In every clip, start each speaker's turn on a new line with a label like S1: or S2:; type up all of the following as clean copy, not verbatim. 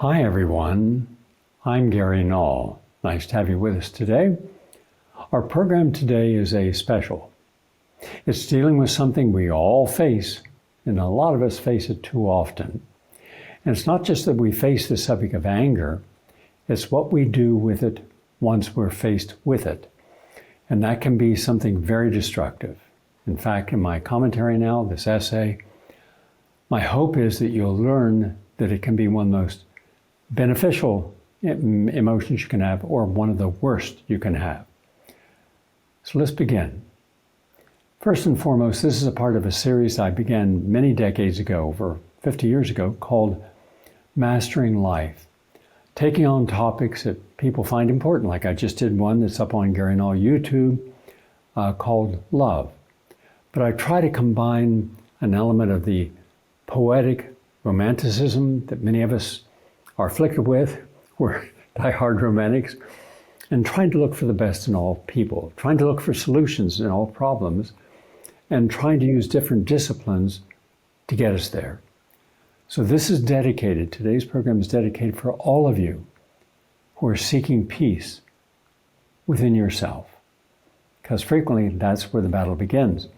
S1: Hi everyone, I'm Gary Null. Nice to have you with us today. Our program today is a special. It's dealing with something we all face, and a lot of us face it too often. And it's not just that we face the subject of anger, it's what we do with it once we're faced with it. And that can be something very destructive. In fact, in my commentary now, this essay, my hope is that you'll learn that it can be one of the most beneficial emotions you can have, or one of the worst you can have. So let's begin. First and foremost, this is a part of a series I began many decades ago, over 50 years ago, called Mastering Life. Taking on topics that people find important, like I just did one that's up on Gary Null YouTube called Love. But I try to combine an element of the poetic romanticism that many of us are afflicted with. We're diehard romantics, and trying to look for the best in all people, trying to look for solutions in all problems, and trying to use different disciplines to get us there. So this is dedicated, today's program is dedicated for all of you who are seeking peace within yourself, because frequently that's where the battle begins.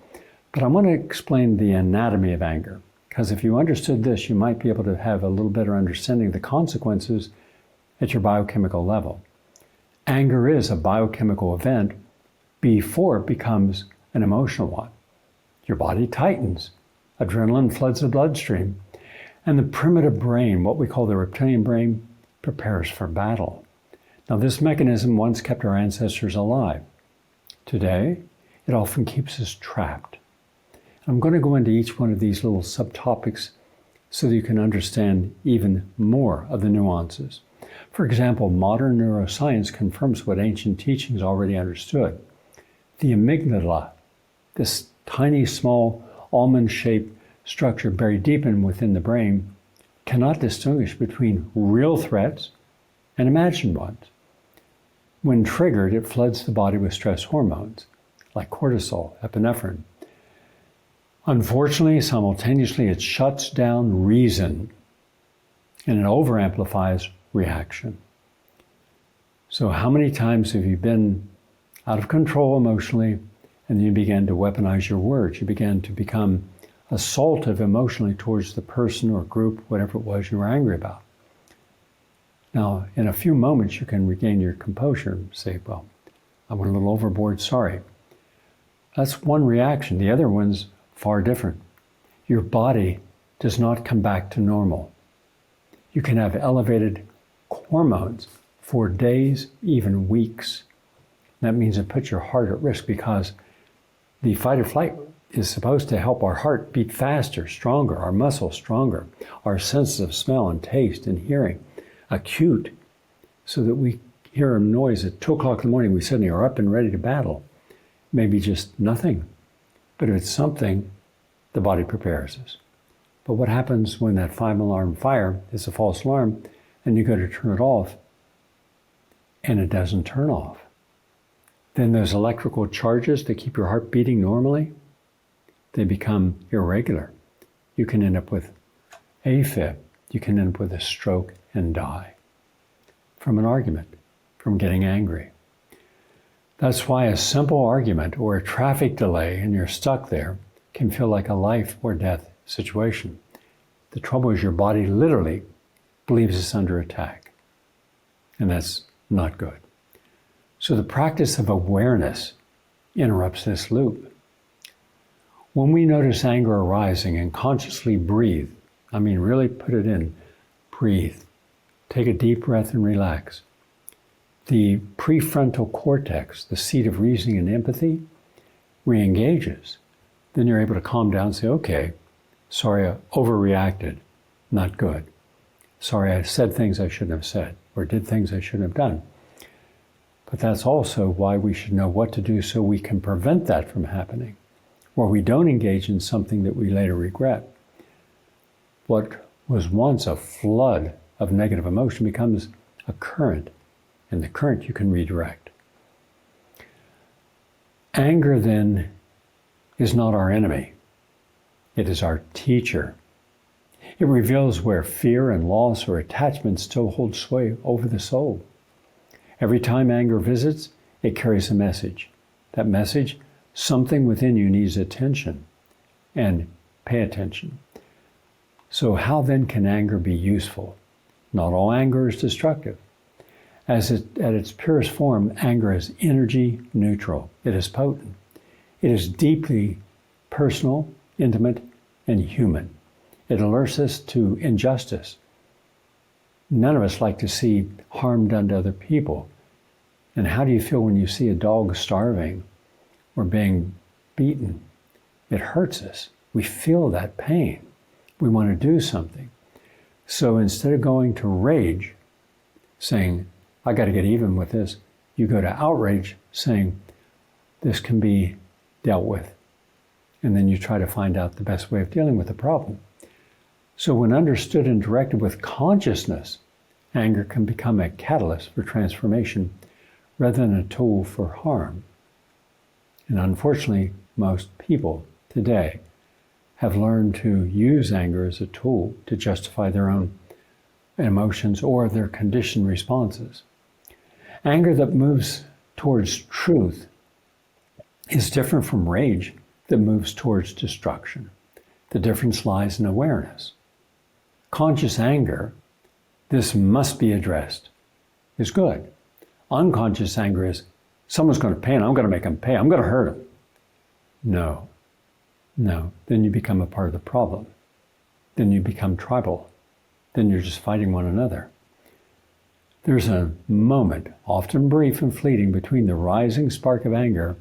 S1: But I want to explain the anatomy of anger, because if you understood this, you might be able to have a little better understanding of the consequences at your biochemical level. Anger is a biochemical event before it becomes an emotional one. Your body tightens, adrenaline floods the bloodstream, and the primitive brain, what we call the reptilian brain, prepares for battle. Now, this mechanism once kept our ancestors alive. Today, it often keeps us trapped. I'm going to go into each one of these little subtopics so that you can understand even more of the nuances. For example, modern neuroscience confirms what ancient teachings already understood. The amygdala, this tiny, small, almond-shaped structure buried deep within the brain, cannot distinguish between real threats and imagined ones. When triggered, it floods the body with stress hormones, like cortisol, epinephrine. Unfortunately, simultaneously, it shuts down reason, and it over-amplifies reaction. So how many times have you been out of control emotionally, and then you began to weaponize your words? You began to become assaultive emotionally towards the person or group, whatever it was you were angry about. Now, in a few moments, you can regain your composure and say, well, I went a little overboard, sorry. That's one reaction. The other one's far different. Your body does not come back to normal. You can have elevated hormones for days, even weeks. That means it puts your heart at risk, because the fight or flight is supposed to help our heart beat faster, stronger, our muscles stronger, our senses of smell and taste and hearing acute, so that we hear a noise at 2 o'clock in the morning, we suddenly are up and ready to battle. Maybe just nothing. But if it's something, the body prepares us. But what happens when that 5-alarm fire is a false alarm and you go to turn it off and it doesn't turn off? Then those electrical charges that keep your heart beating normally, they become irregular. You can end up with AFib. You can end up with a stroke and die from an argument, from getting angry. That's why a simple argument or a traffic delay and you're stuck there can feel like a life or death situation. The trouble is your body literally believes it's under attack, and that's not good. So the practice of awareness interrupts this loop. When we notice anger arising and consciously breathe, I mean really put it in, breathe, take a deep breath and relax. The prefrontal cortex, the seat of reasoning and empathy, re-engages. Then you're able to calm down and say, okay, sorry, I overreacted, not good. Sorry, I said things I shouldn't have said, or did things I shouldn't have done. But that's also why we should know what to do so we can prevent that from happening, or we don't engage in something that we later regret. What was once a flood of negative emotion becomes a current, and the current you can redirect. Anger then is not our enemy. It is our teacher. It reveals where fear and loss or attachment still hold sway over the soul. Every time anger visits, it carries a message. That message, something within you needs attention, and pay attention. So how then can anger be useful? Not all anger is destructive. At its purest form, anger is energy neutral. It is potent. It is deeply personal, intimate, and human. It alerts us to injustice. None of us like to see harm done to other people. And how do you feel when you see a dog starving or being beaten? It hurts us. We feel that pain. We want to do something. So instead of going to rage, saying, I got to get even with this, you go to outrage, saying, this can be dealt with. And then you try to find out the best way of dealing with the problem. So when understood and directed with consciousness, anger can become a catalyst for transformation rather than a tool for harm. And unfortunately, most people today have learned to use anger as a tool to justify their own emotions or their conditioned responses. Anger that moves towards truth is different from rage that moves towards destruction. The difference lies in awareness. Conscious anger, this must be addressed, is good. Unconscious anger is, someone's going to pay and I'm going to make them pay. I'm going to hurt them. No. Then you become a part of the problem. Then you become tribal. Then you're just fighting one another. There's a moment, often brief and fleeting, between the rising spark of anger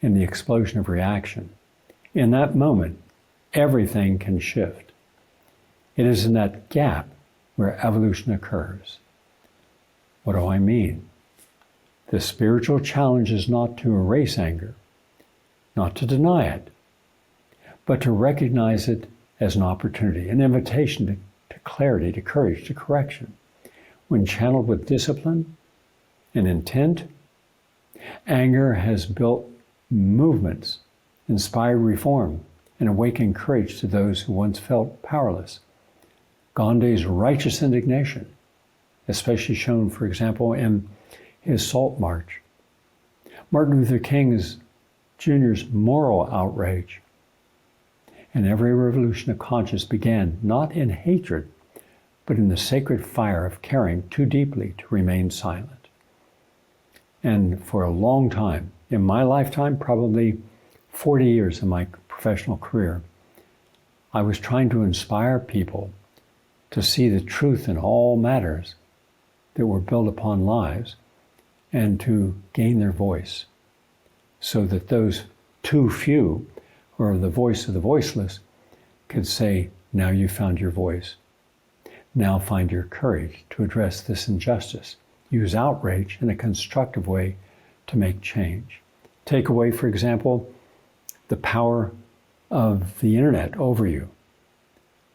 S1: and the explosion of reaction. In that moment, everything can shift. It is in that gap where evolution occurs. What do I mean? The spiritual challenge is not to erase anger, not to deny it, but to recognize it as an opportunity, an invitation to clarity, to courage, to correction. When channeled with discipline and intent, anger has built movements, inspired reform, and awakened courage to those who once felt powerless. Gandhi's righteous indignation, especially shown, for example, in his Salt March. Martin Luther King Jr.'s moral outrage. And every revolution of conscience began not in hatred, but in the sacred fire of caring too deeply to remain silent. And for a long time, in my lifetime, probably 40 years of my professional career, I was trying to inspire people to see the truth in all matters that were built upon lies and to gain their voice so that those too few, or the voice of the voiceless, could say, now you found your voice. Now find your courage to address this injustice. Use outrage in a constructive way to make change. Take away, for example, the power of the internet over you.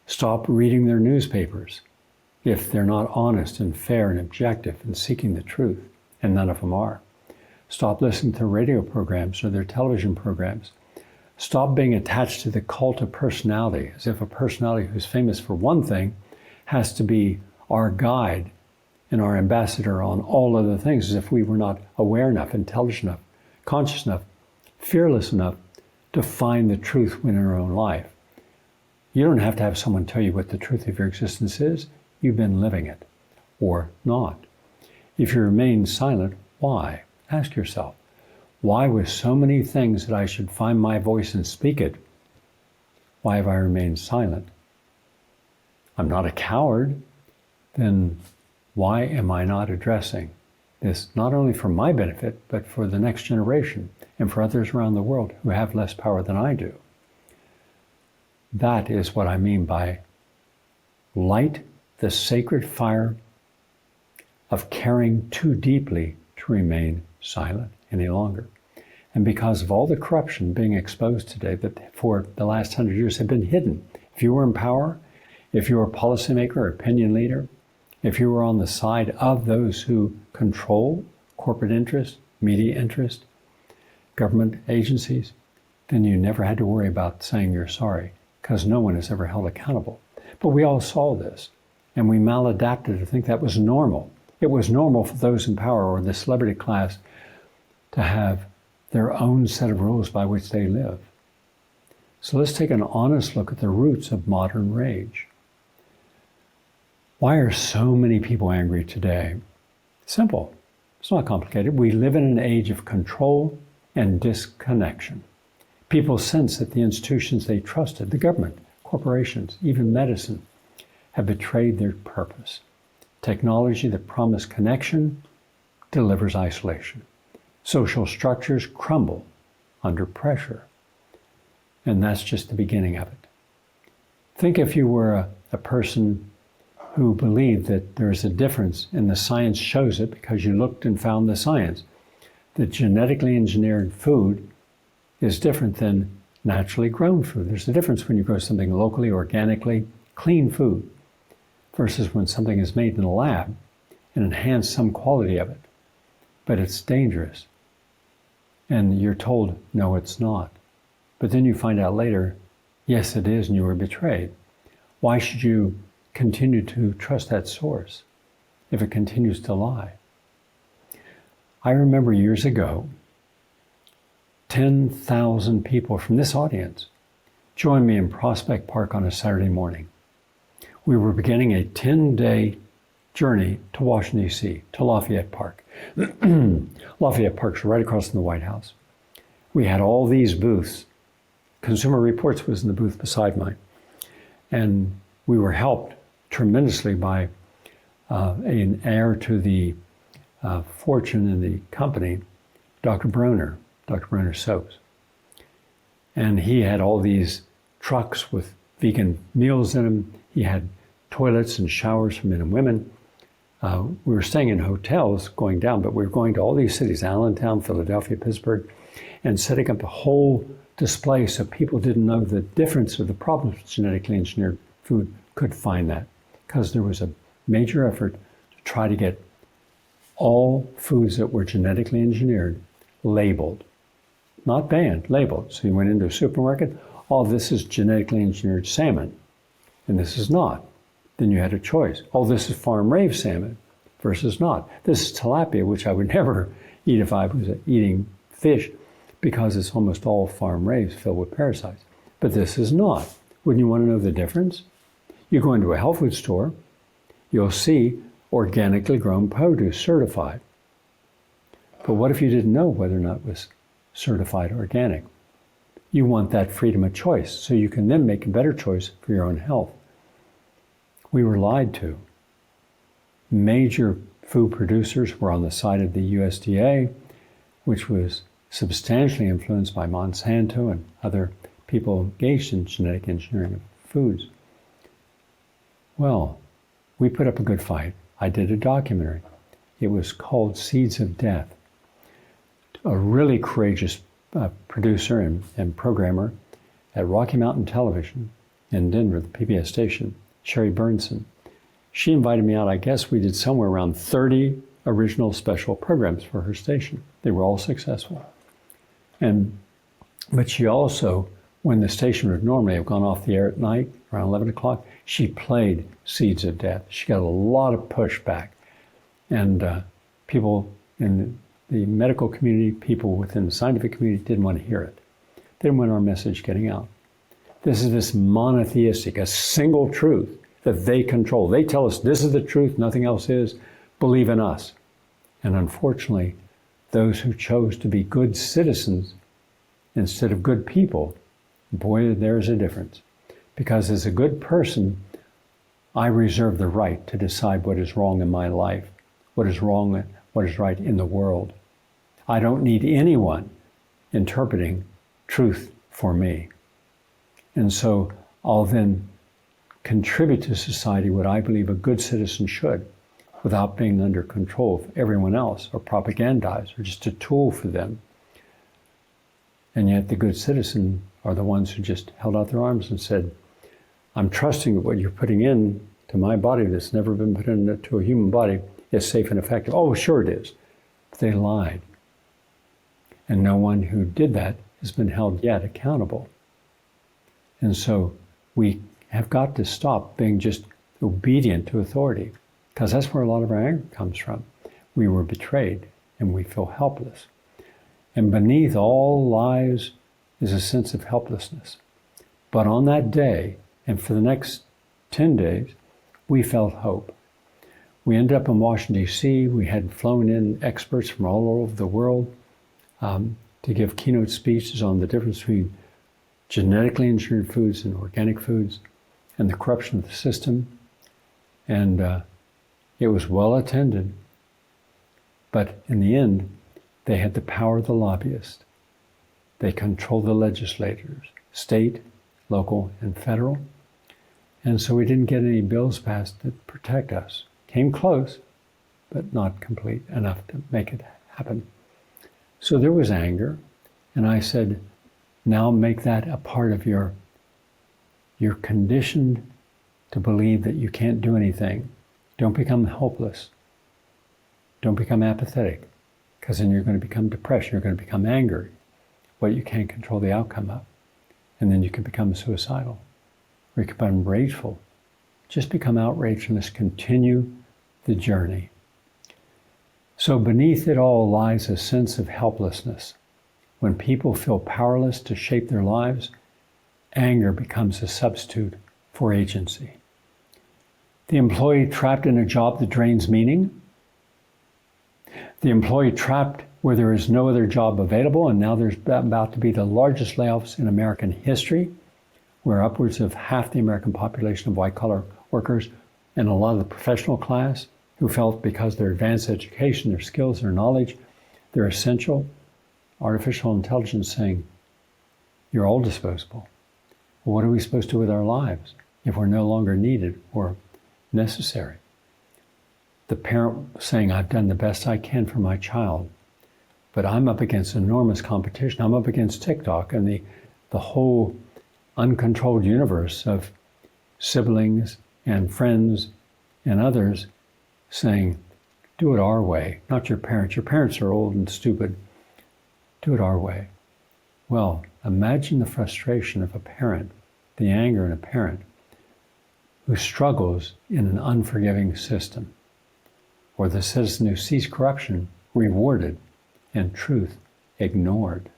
S1: Stop reading their newspapers if they're not honest and fair and objective and seeking the truth, and none of them are. Stop listening to radio programs or their television programs. Stop being attached to the cult of personality, as if a personality who's famous for one thing has to be our guide and our ambassador on all other things, as if we were not aware enough, intelligent enough, conscious enough, fearless enough to find the truth within our own life. You don't have to have someone tell you what the truth of your existence is. You've been living it, or not. If you remain silent, why? Ask yourself, why with so many things that I should find my voice and speak it, why have I remained silent? I'm not a coward. Then why am I not addressing this, not only for my benefit, but for the next generation and for others around the world who have less power than I do? That is what I mean by light the sacred fire of caring too deeply to remain silent any longer. And because of all the corruption being exposed today that for the last 100 years have been hidden, if you were in power, if you were a policymaker or opinion leader, if you were on the side of those who control corporate interest, media interest, government agencies, then you never had to worry about saying you're sorry, because no one is ever held accountable. But we all saw this, and we maladapted to think that was normal. It was normal for those in power or the celebrity class to have their own set of rules by which they live. So let's take an honest look at the roots of modern rage. Why are so many people angry today? Simple. It's not complicated. We live in an age of control and disconnection. People sense that the institutions they trusted, the government, corporations, even medicine, have betrayed their purpose. Technology that promised connection delivers isolation. Social structures crumble under pressure. And that's just the beginning of it. Think if you were a person who believed that there's a difference, and the science shows it because you looked and found the science, that genetically engineered food is different than naturally grown food. There's a difference when you grow something locally, organically, clean food, versus when something is made in a lab and enhance some quality of it. But it's dangerous. And you're told, no, it's not. But then you find out later, yes, it is, and you were betrayed. Why should you continue to trust that source if it continues to lie? I remember years ago, 10,000 people from this audience joined me in Prospect Park on a Saturday morning. We were beginning a 10-day journey to Washington, D.C., to Lafayette Park. Lafayette Park's right across from the White House. We had all these booths. Consumer Reports was in the booth beside mine. And we were helped tremendously by an heir to the fortune in the company, Dr. Broner Soaps. And he had all these trucks with vegan meals in them. He had toilets and showers for men and women. We were staying in hotels going down, but we were going to all these cities, Allentown, Philadelphia, Pittsburgh, and setting up a whole display so people didn't know the difference or the problems with genetically engineered food could find that. Because there was a major effort to try to get all foods that were genetically engineered labeled. Not banned, labeled. So you went into a supermarket, oh, this is genetically engineered salmon, and this is not. Then you had a choice. Oh, this is farm-raised salmon versus not. This is tilapia, which I would never eat if I was eating fish, because it's almost all farm-raised, filled with parasites. But this is not. Wouldn't you want to know the difference? You go into a health food store, you'll see organically grown produce certified. But what if you didn't know whether or not it was certified organic? You want that freedom of choice, so you can then make a better choice for your own health. We were lied to. Major food producers were on the side of the USDA, which was substantially influenced by Monsanto and other people engaged in genetic engineering of foods. Well, we put up a good fight. I did a documentary. It was called Seeds of Death. A really courageous producer and programmer at Rocky Mountain Television in Denver, the PBS station, Sherry Burnson. She invited me out. I guess we did somewhere around 30 original special programs for her station. They were all successful. But she also, when the station would normally have gone off the air at night, around 11 o'clock, she played Seeds of Death. She got a lot of pushback. And people in the medical community, people within the scientific community didn't want to hear it. They didn't want our message getting out. This is this monotheistic, a single truth that they control. They tell us this is the truth, nothing else is. Believe in us. And unfortunately, those who chose to be good citizens instead of good people, boy, there's a difference. Because as a good person, I reserve the right to decide what is wrong in my life, what is wrong, what is right in the world. I don't need anyone interpreting truth for me. And so I'll then contribute to society what I believe a good citizen should, without being under control of everyone else or propagandized or just a tool for them. And yet the good citizen are the ones who just held out their arms and said, I'm trusting that what you're putting in to my body that's never been put into a human body is safe and effective. Oh, sure it is. But they lied. And no one who did that has been held yet accountable. And so we have got to stop being just obedient to authority, because that's where a lot of our anger comes from. We were betrayed and we feel helpless. And beneath all lies is a sense of helplessness. But on that day, and for the next 10 days, we felt hope. We ended up in Washington, D.C. We had flown in experts from all over the world to give keynote speeches on the difference between genetically engineered foods and organic foods and the corruption of the system. And it was well attended. But in the end, they had the power of the lobbyists. They controlled the legislators, state, local, and federal. And so we didn't get any bills passed that protect us. Came close, but not complete enough to make it happen. So there was anger, and I said, now make that a part of you're conditioned to believe that you can't do anything. Don't become hopeless. Don't become apathetic, because then you're going to become depressed. You're going to become angry, what you can't control the outcome of. And then you can become suicidal, or you can become rageful. Just become outraged and let's continue the journey. So beneath it all lies a sense of helplessness. When people feel powerless to shape their lives, anger becomes a substitute for agency. The employee trapped in a job that drains meaning. The employee trapped where there is no other job available, and now there's about to be the largest layoffs in American history, where upwards of half the American population of white-collar workers and a lot of the professional class who felt because their advanced education, their skills, their knowledge, they're essential, artificial intelligence saying, you're all disposable. Well, what are we supposed to do with our lives if we're no longer needed or necessary? The parent saying, I've done the best I can for my child, but I'm up against enormous competition. I'm up against TikTok and the whole uncontrolled universe of siblings and friends and others saying, do it our way, not your parents. Your parents are old and stupid. Do it our way. Well, imagine the frustration of a parent, the anger in a parent who struggles in an unforgiving system, or the citizen who sees corruption rewarded and truth ignored.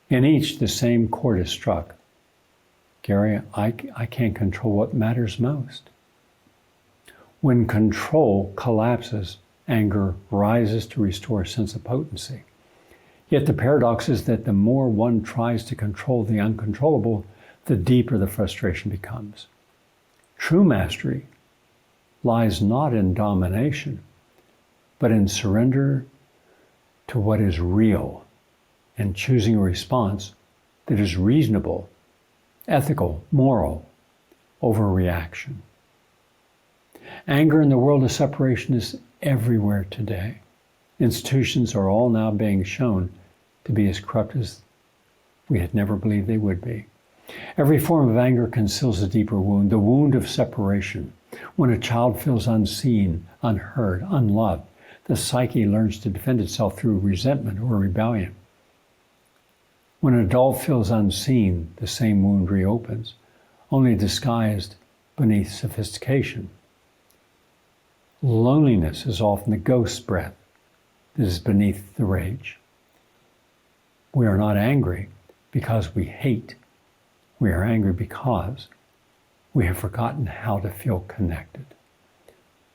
S1: In each, the same chord is struck. Gary, I can't control what matters most. When control collapses, anger rises to restore a sense of potency. Yet the paradox is that the more one tries to control the uncontrollable, the deeper the frustration becomes. True mastery lies not in domination, but in surrender to what is real and choosing a response that is reasonable, ethical, moral, over reaction. Anger in the world of separation is everywhere today. Institutions are all now being shown to be as corrupt as we had never believed they would be. Every form of anger conceals a deeper wound, the wound of separation. When a child feels unseen, unheard, unloved, the psyche learns to defend itself through resentment or rebellion. When an adult feels unseen, the same wound reopens, only disguised beneath sophistication. Loneliness is often the ghost breath that is beneath the rage. We are not angry because we hate. We are angry because we have forgotten how to feel connected.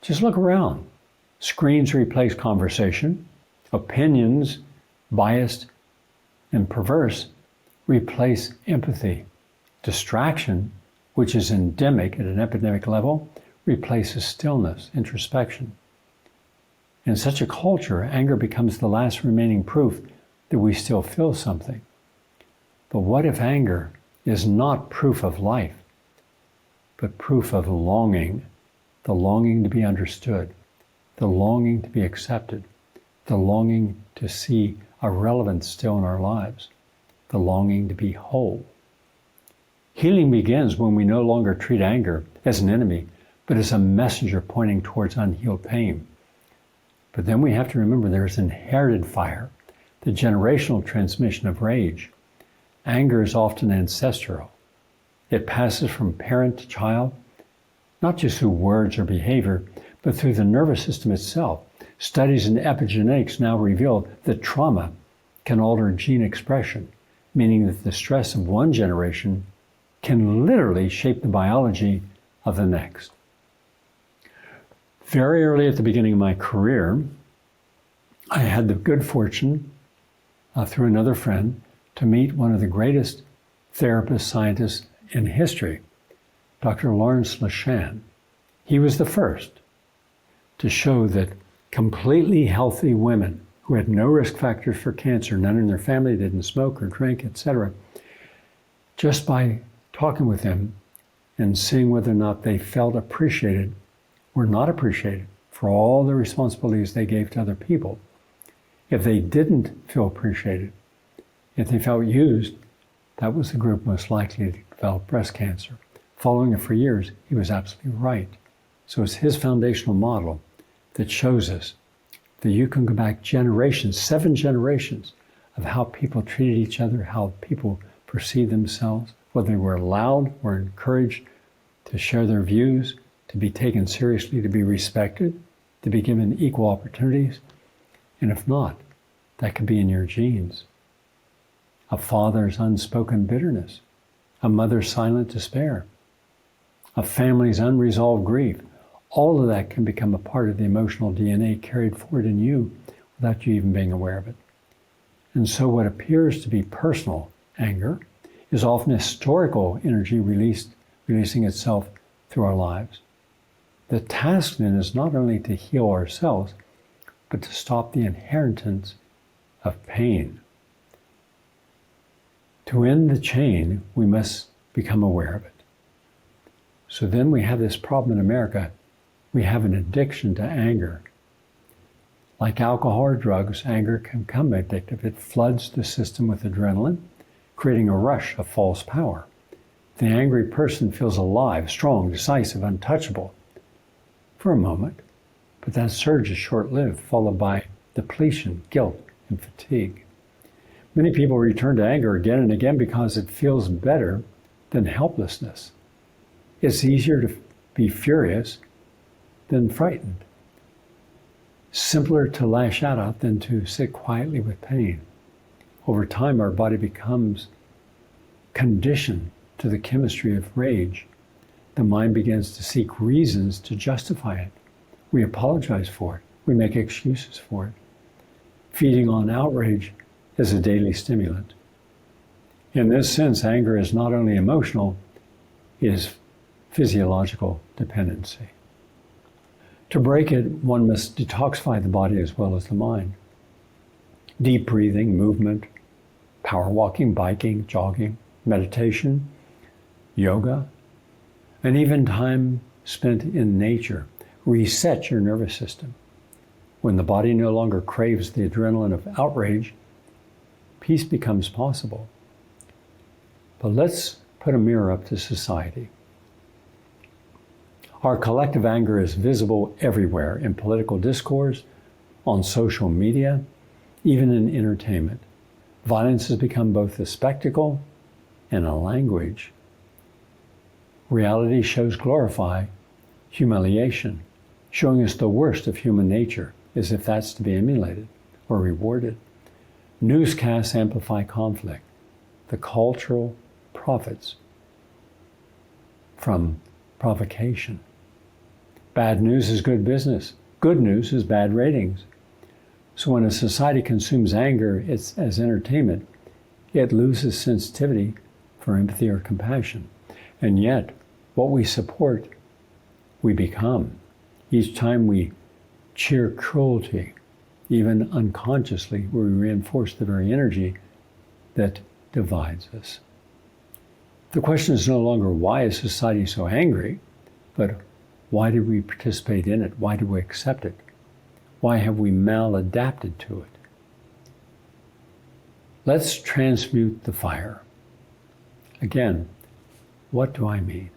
S1: Just look around. Screens replace conversation. Opinions, biased and perverse, replace empathy. Distraction, which is endemic at an epidemic level, replaces stillness, introspection. In such a culture, anger becomes the last remaining proof that we still feel something. But what if anger is not proof of life, but proof of longing, the longing to be understood, the longing to be accepted, the longing to see a relevance still in our lives, the longing to be whole. Healing begins when we no longer treat anger as an enemy, but as a messenger pointing towards unhealed pain. But then we have to remember there is inherited fire, the generational transmission of rage. Anger is often ancestral. It passes from parent to child, not just through words or behavior, but through the nervous system itself. Studies in epigenetics now reveal that trauma can alter gene expression, meaning that the stress of one generation can literally shape the biology of the next. Very early at the beginning of my career, I had the good fortune, through another friend, to meet one of the greatest therapists, scientists in history, Dr. Lawrence Lashan. He was the first to show that completely healthy women who had no risk factors for cancer, none in their family, didn't smoke or drink, etc., just by talking with them and seeing whether or not they felt appreciated, were not appreciated for all the responsibilities they gave to other people. If they didn't feel appreciated, if they felt used, that was the group most likely to develop breast cancer. Following it for years, he was absolutely right. So it's his foundational model that shows us that you can go back generations, 7 generations, of how people treated each other, how people perceived themselves, whether they were allowed or encouraged to share their views, to be taken seriously, to be respected, to be given equal opportunities. And if not, that could be in your genes. A father's unspoken bitterness, a mother's silent despair, a family's unresolved grief. All of that can become a part of the emotional DNA carried forward in you without you even being aware of it. And so what appears to be personal anger is often historical energy releasing itself through our lives. The task then is not only to heal ourselves, but to stop the inheritance of pain. To end the chain, we must become aware of it. So then we have this problem in America. We have an addiction to anger. Like alcohol or drugs, anger can become addictive. It floods the system with adrenaline, creating a rush of false power. The angry person feels alive, strong, decisive, untouchable for a moment, but that surge is short-lived, followed by depletion, guilt, and fatigue. Many people return to anger again and again because it feels better than helplessness. It's easier to be furious than frightened. Simpler to lash out than to sit quietly with pain. Over time, our body becomes conditioned to the chemistry of rage. The mind begins to seek reasons to justify it. We apologize for it. We make excuses for it. Feeding on outrage is a daily stimulant. In this sense, anger is not only emotional, it is physiological dependency. To break it, one must detoxify the body as well as the mind. Deep breathing, movement, power walking, biking, jogging, meditation, yoga, and even time spent in nature reset your nervous system. When the body no longer craves the adrenaline of outrage, peace becomes possible. But let's put a mirror up to society. Our collective anger is visible everywhere, in political discourse, on social media, even in entertainment. Violence has become both a spectacle and a language. Reality shows glorify humiliation, showing us the worst of human nature, as if that's to be emulated or rewarded. Newscasts amplify conflict. The cultural profits from provocation. Bad news is good business. Good news is bad ratings. So when a society consumes anger as entertainment, it loses sensitivity for empathy or compassion. And yet, what we support, we become. Each time we cheer cruelty, even unconsciously, we reinforce the very energy that divides us. The question is no longer why is society so angry, but why do we participate in it? Why do we accept it? Why have we maladapted to it? Let's transmute the fire. Again, what do I mean?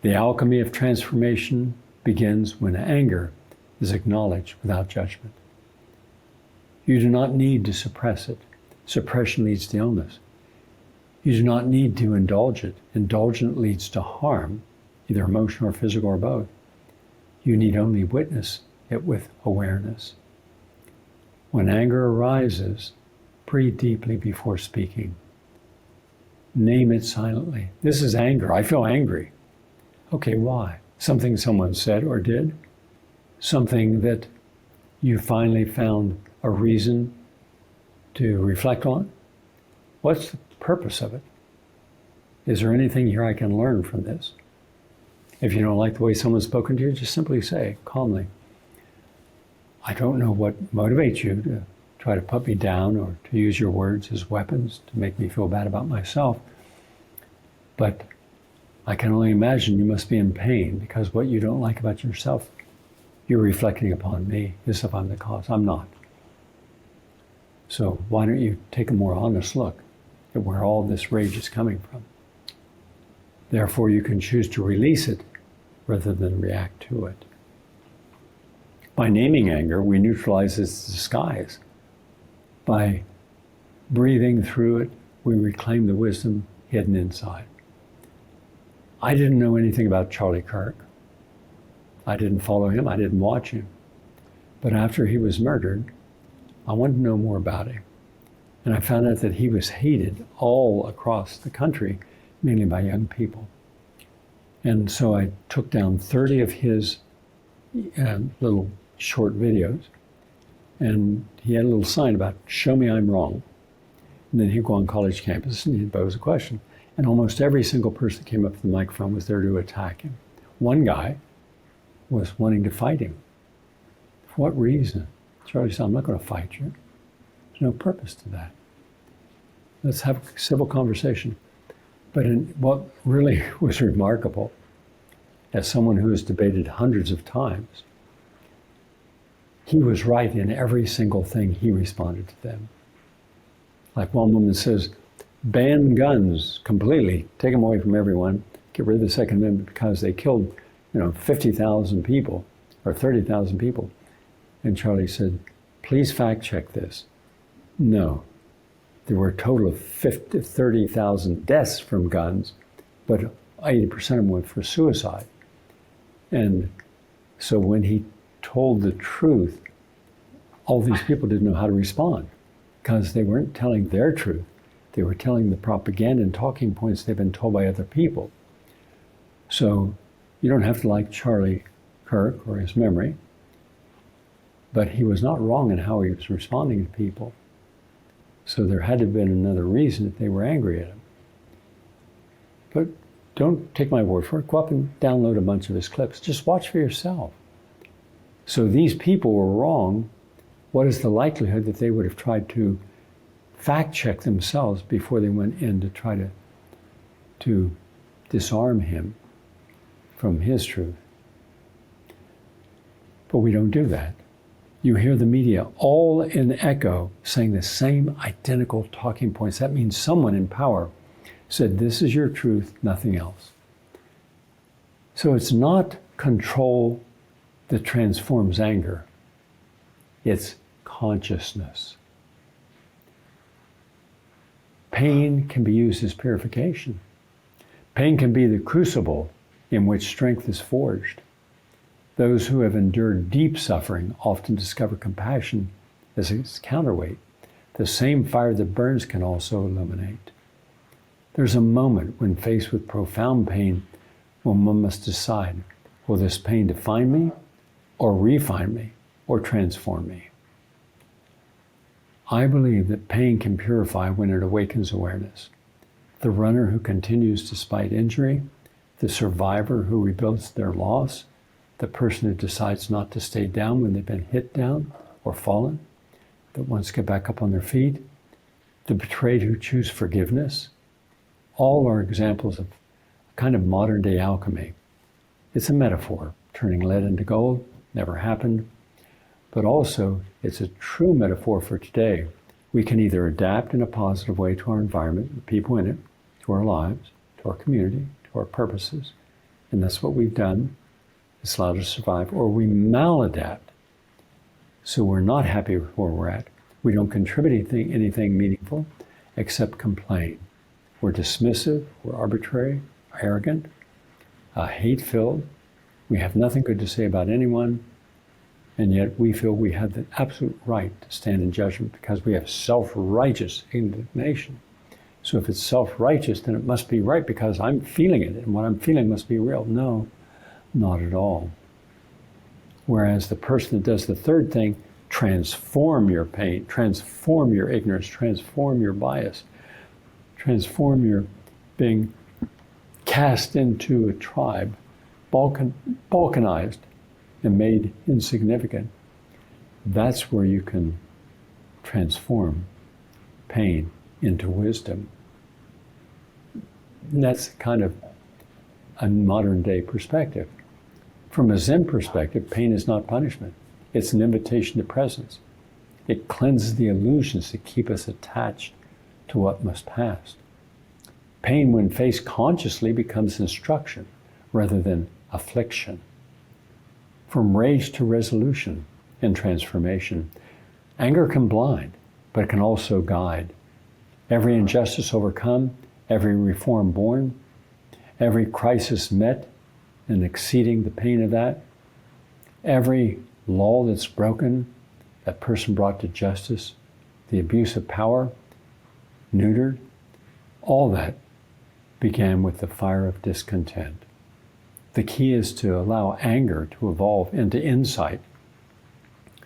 S1: The alchemy of transformation begins when anger is acknowledged without judgment. You do not need to suppress it. Suppression leads to illness. You do not need to indulge it. Indulgent leads to harm, either emotional or physical or both. You need only witness it with awareness. When anger arises, breathe deeply before speaking. Name it silently. This is anger. I feel angry. Okay, why? Something someone said or did? Something that you finally found a reason to reflect on? What's the purpose of it? Is there anything here I can learn from this? If you don't like the way someone's spoken to you, just simply say calmly, I don't know what motivates you to try to put me down or to use your words as weapons to make me feel bad about myself, but I can only imagine you must be in pain because what you don't like about yourself, you're reflecting upon me as if I'm the cause. I'm not. So why don't you take a more honest look at where all this rage is coming from? Therefore, you can choose to release it rather than react to it. By naming anger, we neutralize its disguise. By breathing through it, we reclaim the wisdom hidden inside. I didn't know anything about Charlie Kirk. I didn't follow him. I didn't watch him. But after he was murdered, I wanted to know more about him. And I found out that he was hated all across the country, mainly by young people. And so I took down 30 of his little short videos, and he had a little sign about, show me I'm wrong. And then he'd go on college campus and he'd pose a question. And almost every single person that came up to the microphone was there to attack him. One guy was wanting to fight him. For what reason? Charlie said, I'm not going to fight you. There's no purpose to that. Let's have a civil conversation. But what really was remarkable, as someone who has debated hundreds of times, he was right in every single thing he responded to them. Like one woman says, ban guns completely, take them away from everyone, get rid of the Second Amendment because they killed, 50,000 people or 30,000 people. And Charlie said, please fact check this. No, there were a total of 30,000 deaths from guns, but 80% of them went for suicide. And so when he told the truth, all these people didn't know how to respond because they weren't telling their truth. They were telling the propaganda and talking points they've been told by other people. So you don't have to like Charlie Kirk or his memory, but he was not wrong in how he was responding to people. So there had to have been another reason that they were angry at him. But don't take my word for it. Go up and download a bunch of his clips. Just watch for yourself. So these people were wrong. What is the likelihood that they would have tried to fact check themselves before they went in to try to disarm him from his truth? But we don't do that. You hear the media all in echo saying the same identical talking points. That means someone in power said, this is your truth, nothing else. So it's not control that transforms anger. It's consciousness. Pain can be used as purification. Pain can be the crucible in which strength is forged. Those who have endured deep suffering often discover compassion as its counterweight. The same fire that burns can also illuminate. There's a moment when faced with profound pain when one must decide, will this pain define me or refine me or transform me? I believe that pain can purify when it awakens awareness. The runner who continues despite injury, the survivor who rebuilds their loss, the person who decides not to stay down when they've been hit down or fallen, that wants to get back up on their feet, the betrayed who choose forgiveness, all are examples of a kind of modern day alchemy. It's a metaphor, turning lead into gold, never happened, but also it's a true metaphor for today. We can either adapt in a positive way to our environment, the people in it, to our lives, to our community, to our purposes, and that's what we've done. It's allowed us to survive, or we maladapt. So we're not happy with where we're at. We don't contribute anything meaningful except complain. We're dismissive, we're arbitrary, arrogant, hate-filled. We have nothing good to say about anyone, and yet we feel we have the absolute right to stand in judgment because we have self-righteous indignation. So if it's self-righteous, then it must be right because I'm feeling it, and what I'm feeling must be real. No, not at all. Whereas the person that does the third thing, transform your pain, transform your ignorance, transform your bias, transform your being cast into a tribe, balkanized and made insignificant. That's where you can transform pain into wisdom. And that's kind of a modern day perspective. From a Zen perspective, pain is not punishment. It's an invitation to presence. It cleanses the illusions that keep us attached to what must pass. Pain, when faced consciously, becomes instruction rather than affliction. From rage to resolution and transformation, anger can blind, but it can also guide. Every injustice overcome, every reform born, every crisis met and exceeding the pain of that, every law that's broken, that person brought to justice, the abuse of power, neutered, all that began with the fire of discontent. The key is to allow anger to evolve into insight,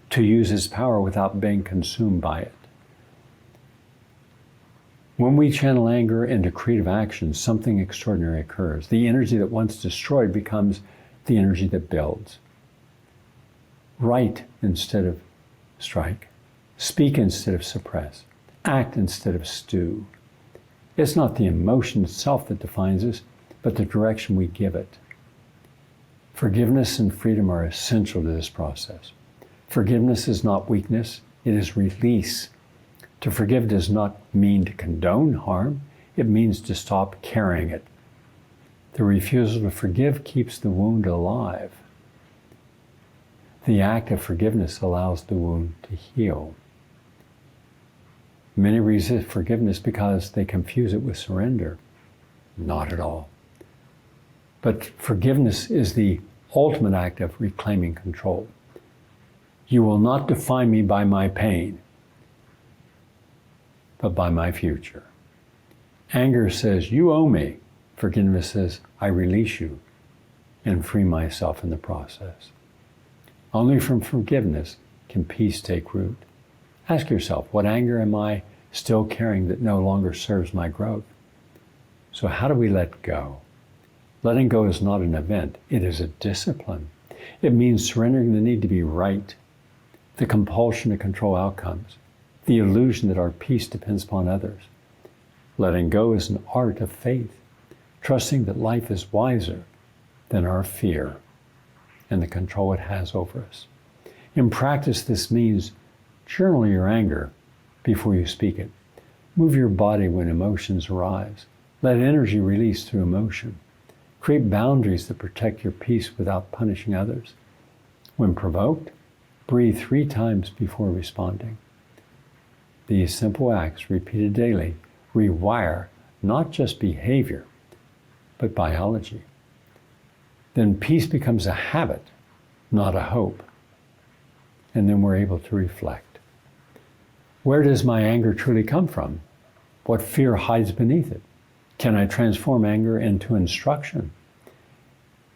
S1: to use its power without being consumed by it. When we channel anger into creative action, something extraordinary occurs. The energy that once destroyed becomes the energy that builds. Write instead of strike. Speak instead of suppress. Act instead of stew. It's not the emotion itself that defines us, but the direction we give it. Forgiveness and freedom are essential to this process. Forgiveness is not weakness, it is release. To forgive does not mean to condone harm, it means to stop carrying it. The refusal to forgive keeps the wound alive. The act of forgiveness allows the wound to heal. Many resist forgiveness because they confuse it with surrender. Not at all. But forgiveness is the ultimate act of reclaiming control. You will not define me by my pain, but by my future. Anger says, you owe me. Forgiveness says, I release you and free myself in the process. Only from forgiveness can peace take root. Ask yourself, what anger am I still carrying that no longer serves my growth? So how do we let go? Letting go is not an event, it is a discipline. It means surrendering the need to be right, the compulsion to control outcomes, the illusion that our peace depends upon others. Letting go is an art of faith, trusting that life is wiser than our fear and the control it has over us. In practice, this means journal your anger before you speak it. Move your body when emotions arise. Let energy release through emotion. Create boundaries that protect your peace without punishing others. When provoked, breathe 3 times before responding. These simple acts, repeated daily, rewire not just behavior, but biology. Then peace becomes a habit, not a hope. And then we're able to reflect. Where does my anger truly come from? What fear hides beneath it? Can I transform anger into instruction?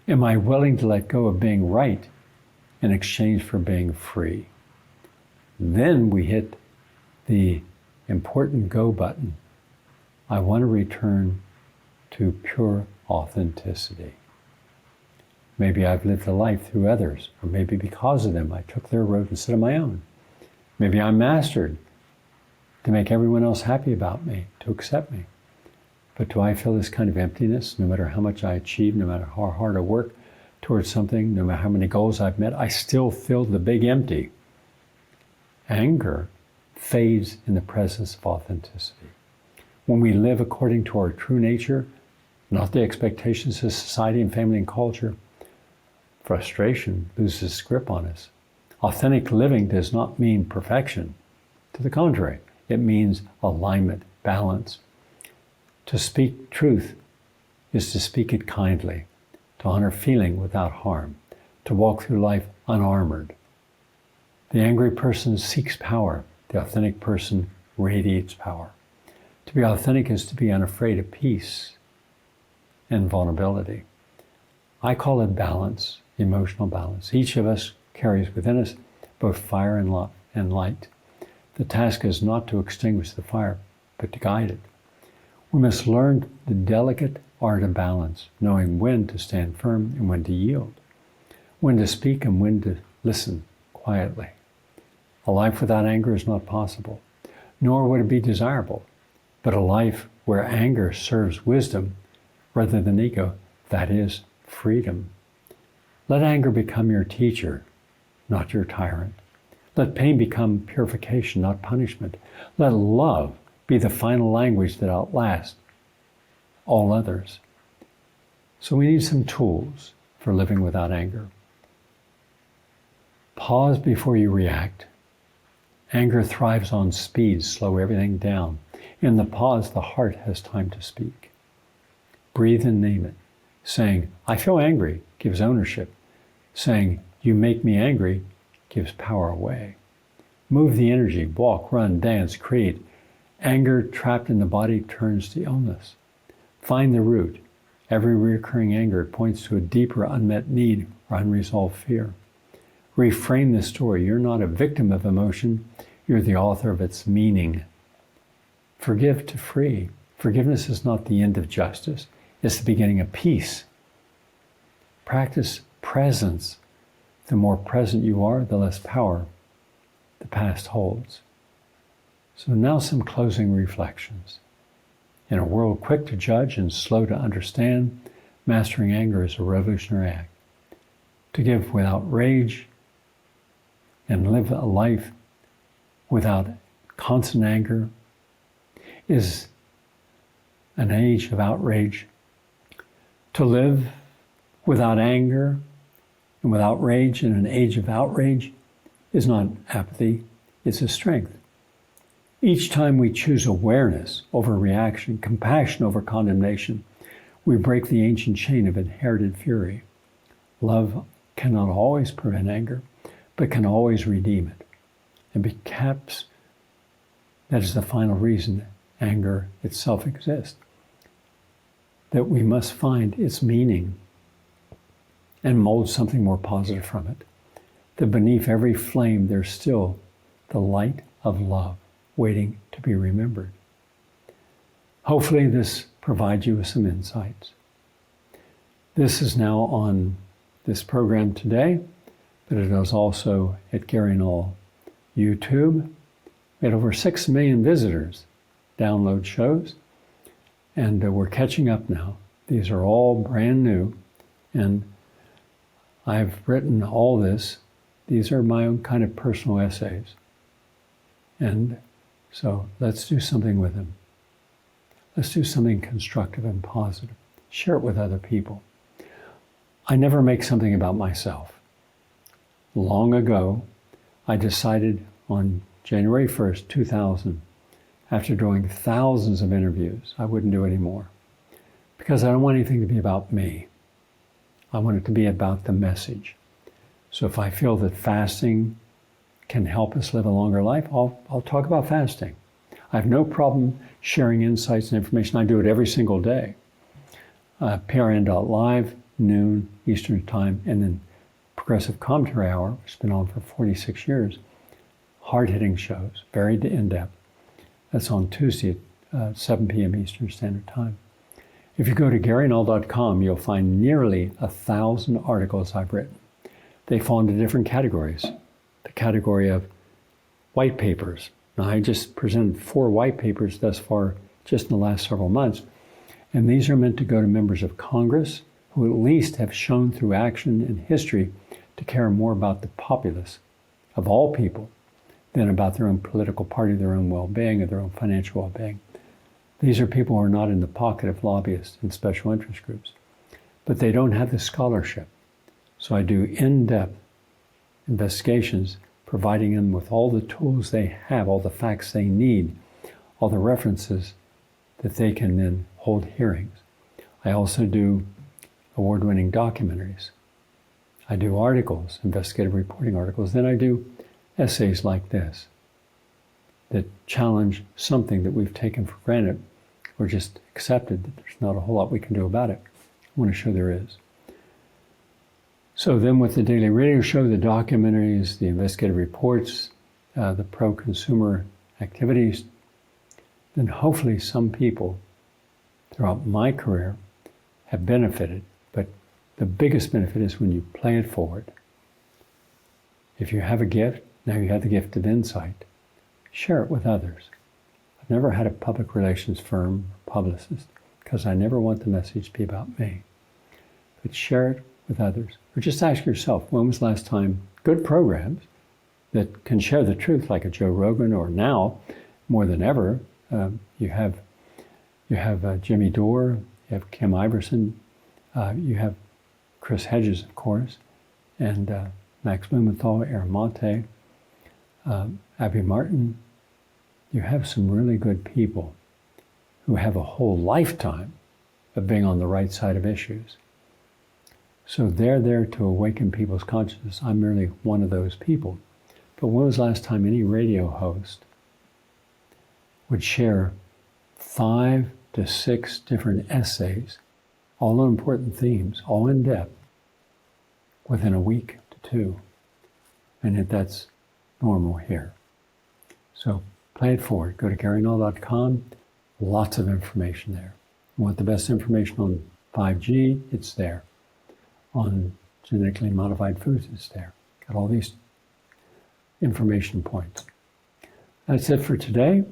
S1: Am I willing to let go of being right in exchange for being free? Then we hit the important go button. I want to return to pure authenticity. Maybe I've lived a life through others, or maybe because of them I took their road instead of my own. Maybe I'm mastered to make everyone else happy about me, to accept me. But do I feel this kind of emptiness no matter how much I achieve, no matter how hard I work towards something, no matter how many goals I've met, I still feel the big empty. Anger fades in the presence of authenticity. When we live according to our true nature, not the expectations of society and family and culture, frustration loses grip on us. Authentic living does not mean perfection. To the contrary, it means alignment, balance. To speak truth is to speak it kindly, to honor feeling without harm, to walk through life unarmored. The angry person seeks power. The authentic person radiates power. To be authentic is to be unafraid of peace and vulnerability. I call it balance, emotional balance. Each of us carries within us both fire and light. The task is not to extinguish the fire, but to guide it. We must learn the delicate art of balance, knowing when to stand firm and when to yield, when to speak and when to listen quietly. A life without anger is not possible, nor would it be desirable. But a life where anger serves wisdom rather than ego, that is freedom. Let anger become your teacher, not your tyrant. Let pain become purification, not punishment. Let love be the final language that outlasts all others. So we need some tools for living without anger. Pause before you react. Anger thrives on speed, slow everything down. In the pause, the heart has time to speak. Breathe and name it. Saying, I feel angry, gives ownership. Saying, you make me angry, gives power away. Move the energy, walk, run, dance, create. Anger trapped in the body turns to illness. Find the root. Every recurring anger points to a deeper unmet need or unresolved fear. Reframe the story. You're not a victim of emotion. You're the author of its meaning. Forgive to free. Forgiveness is not the end of justice. It's the beginning of peace. Practice presence. The more present you are, the less power the past holds. So now some closing reflections. In a world quick to judge and slow to understand, mastering anger is a revolutionary act. To give without rage and live a life without constant anger is an age of outrage. To live without anger and without rage in an age of outrage is not apathy, it's a strength. Each time we choose awareness over reaction, compassion over condemnation, we break the ancient chain of inherited fury. Love cannot always prevent anger, but can always redeem it. And perhaps that is the final reason anger itself exists. That we must find its meaning and mold something more positive from it. That beneath every flame there's still the light of love waiting to be remembered. Hopefully this provides you with some insights. This is now on this program today, but it is also at Gary Null YouTube. We had over 6 million visitors download shows, and we're catching up now. These are all brand new, and I've written all this. These are my own kind of personal essays. And so let's do something with them. Let's do something constructive and positive. Share it with other people. I never make something about myself. Long ago, I decided on January 1st, 2000, after doing thousands of interviews, I wouldn't do any more. Because I don't want anything to be about me. I want it to be about the message. So if I feel that fasting can help us live a longer life, I'll talk about fasting. I have no problem sharing insights and information. I do it every single day. PRN.live, noon Eastern Time, and then Progressive Commentary Hour, which has been on for 46 years. Hard-hitting shows, very in-depth. That's on Tuesday at 7 p.m. Eastern Standard Time. If you go to GaryNull.com, you'll find nearly 1,000 articles I've written. They fall into different categories. The category of white papers. Now, I just presented 4 white papers thus far just in the last several months. And these are meant to go to members of Congress who at least have shown through action and history to care more about the populace of all people than about their own political party, their own well-being, or their own financial well-being. These are people who are not in the pocket of lobbyists and special interest groups, but they don't have the scholarship. So I do in-depth investigations, providing them with all the tools they have, all the facts they need, all the references that they can then hold hearings. I also do award-winning documentaries. I do articles, investigative reporting articles. Then I do essays like this that challenge something that we've taken for granted or just accepted that there's not a whole lot we can do about it. I want to show there is. So then with the daily radio show, the documentaries, the investigative reports, the pro-consumer activities, then hopefully some people throughout my career have benefited. But the biggest benefit is when you play it forward. If you have a gift, now you have the gift of insight. Share it with others. I've never had a public relations firm or publicist because I never want the message to be about me. But share it with others. Or just ask yourself, when was the last time good programs that can share the truth, like a Joe Rogan, or now, more than ever, you have Jimmy Dore, you have Kim Iverson, you have Chris Hedges, of course, and Max Blumenthal, Aaron Monte, Abby Martin. You have some really good people who have a whole lifetime of being on the right side of issues. So they're there to awaken people's consciousness. I'm merely one of those people. But when was the last time any radio host would share 5 to 6 different essays, all on important themes, all in depth, within a week to 2? And if that's normal here. So play it forward. Go to GaryNull.com. Lots of information there. You want the best information on 5G? It's there. On genetically modified foods, it's there. Got all these information points. That's it for today.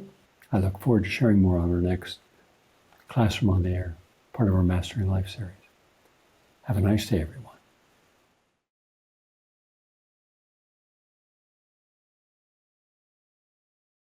S1: I look forward to sharing more on our next Classroom on the Air, part of our Mastering Life series. Have a nice day, everyone.